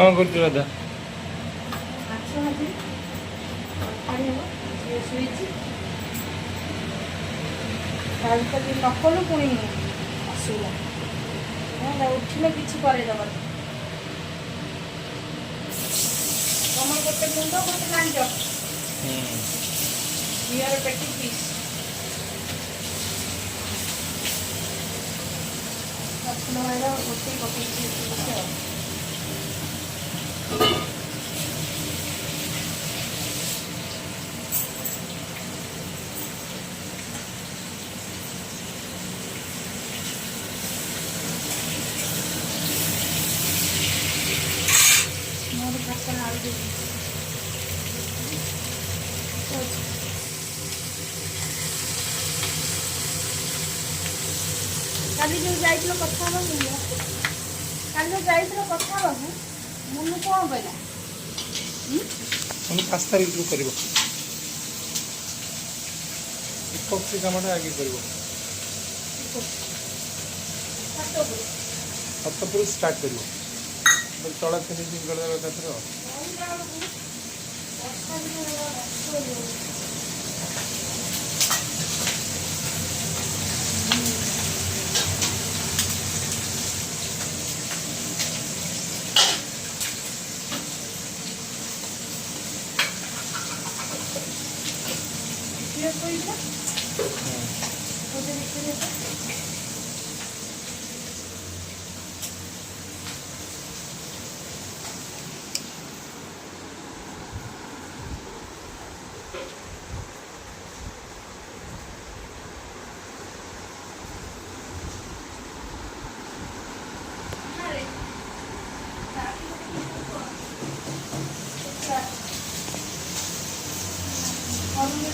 कौन कर राधा नकलु पुणी असुविधा उठिले किसी करदेव तुम गोटे मुंड गोटे लांज झीर पेटी पीस रसुण गोटे पकड़ काली जो जाइल कथा काली जो जाइल कथा मुनु कौन कहला हम 5 तारीख को कर इपक्सी कामटा आगे कर सप्तपुर स्टार्ट कर तला फिनिशिंग कर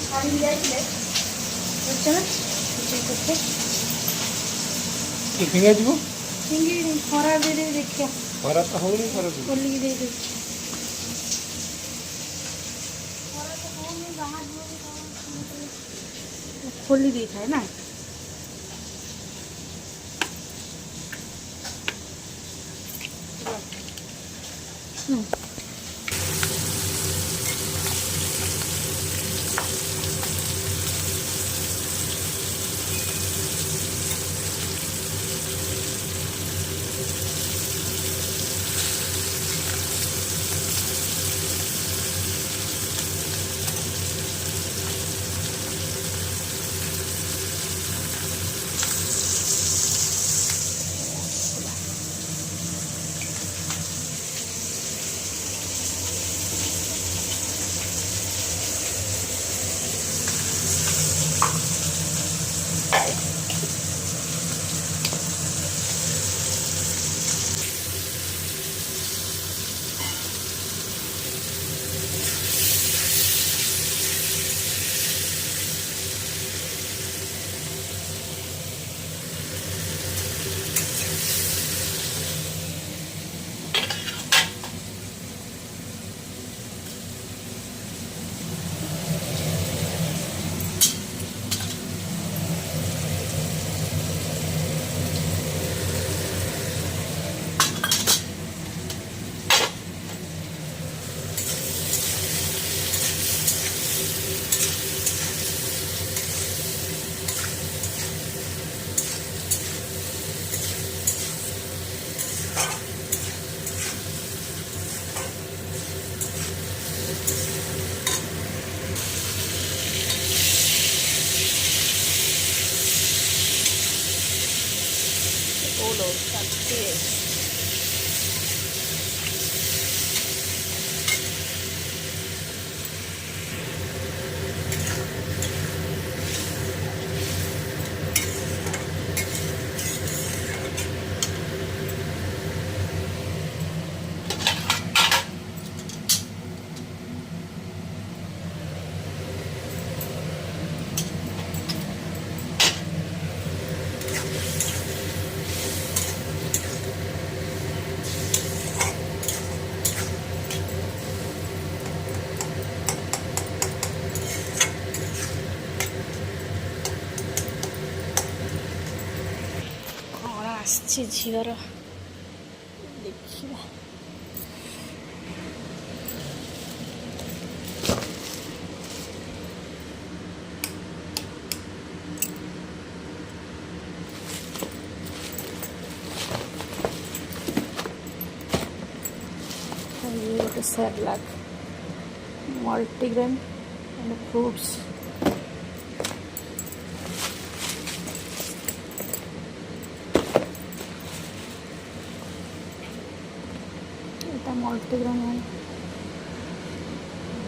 शाड़ी जाइए फिंगा जीव फिंगी खरा दे देखिए खरा तो हो नहीं खरा खोलिक दे खोली दी था ना झीर देखा सेरेलैक मल्टीग्रेन एंड फ्रूट्स এটা मल्टीग्रेन है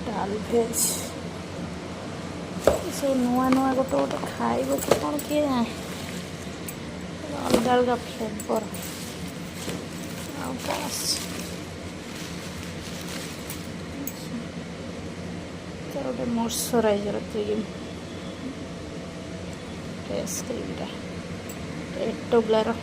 डाल भेज सब नुआ नुआ गोटे गोटे खाइब कि कौन किए जाए अलग अलग फ्लेवर गोटे मॉइस्चराइजर क्रीम फेस क्रीमटा एटोग्लार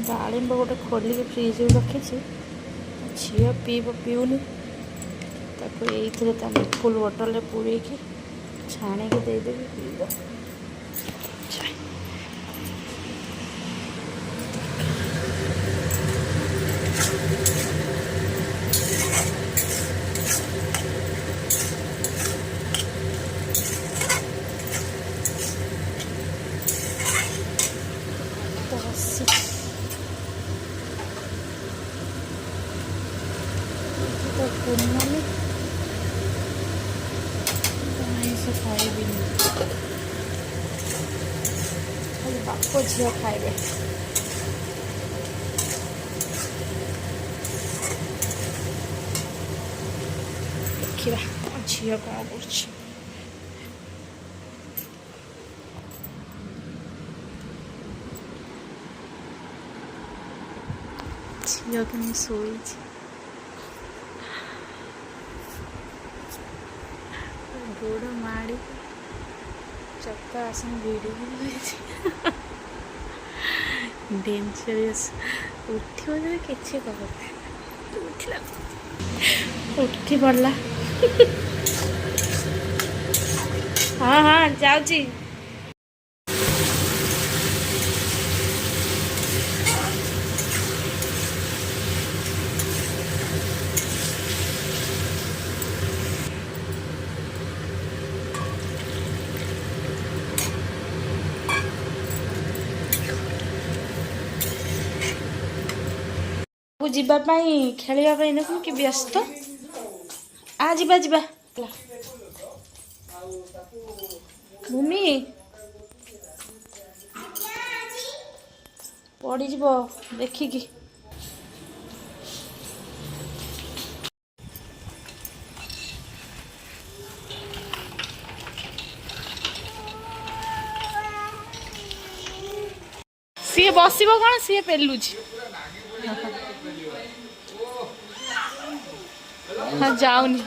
डालिम्ब गोटे खोलिक फ्रिज रखी झील पीब पीऊनी ताको ये फुल बोतल पूरे छाणी के देदेवी पीब पूर्णमी से खाइबी खाली बाप झील खाइबे देखा झील कौन कर झील के शोई गोड़ माड़ी चक्का आसन भिड़ी डेंजरस उठी किसी कह उठला उठी पड़ला हाँ हाँ जाऊँगी जीवाई खेलवाई नुक कि व्यस्त आ जीवा जीवा भूमि पड़ीज देखिकी सी बस कौन सी पेलुची हाँ जाऊनी